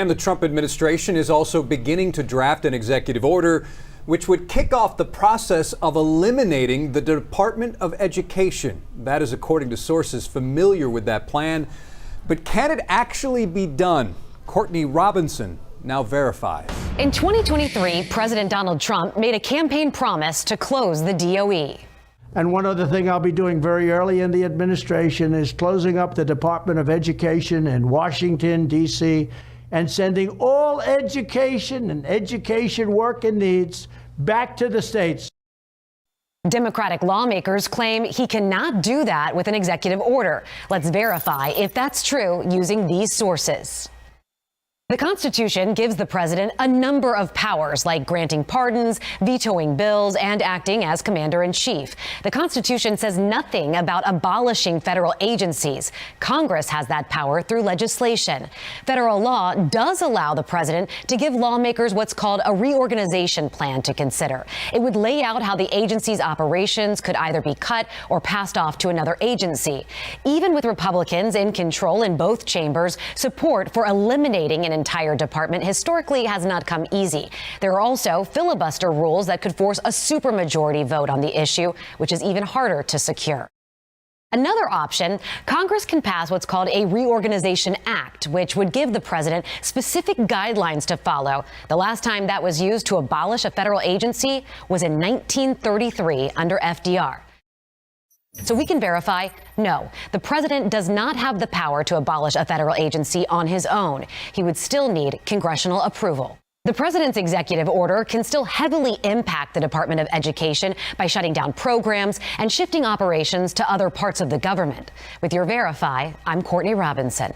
And the Trump administration is also beginning to draft an executive order which would kick off the process of eliminating the Department of Education. That is according to sources familiar with that plan. But can it actually be done? Courtney Robinson now verifies. In 2023, President Donald Trump made a campaign promise to close the DOE. And one other thing I'll be doing very early in the administration is closing up the Department of Education in Washington, D.C., and sending all education and education work and needs back to the states. Democratic lawmakers claim he cannot do that with an executive order. Let's verify if that's true using these sources. The Constitution gives the president a number of powers, like granting pardons, vetoing bills, and acting as commander-in-chief. The Constitution says nothing about abolishing federal agencies. Congress has that power through legislation. Federal law does allow the president to give lawmakers what's called a reorganization plan to consider. It would lay out how the agency's operations could either be cut or passed off to another agency. Even with Republicans in control in both chambers, support for eliminating an entire department historically has not come easy. There are also filibuster rules that could force a supermajority vote on the issue, which is even harder to secure. Another option, Congress can pass what's called a Reorganization Act, which would give the president specific guidelines to follow. The last time that was used to abolish a federal agency was in 1933 under FDR. So we can verify, no, the president does not have the power to abolish a federal agency on his own. He would still need congressional approval. The president's executive order can still heavily impact the Department of Education by shutting down programs and shifting operations to other parts of the government. With your Verify, I'm Courtney Robinson.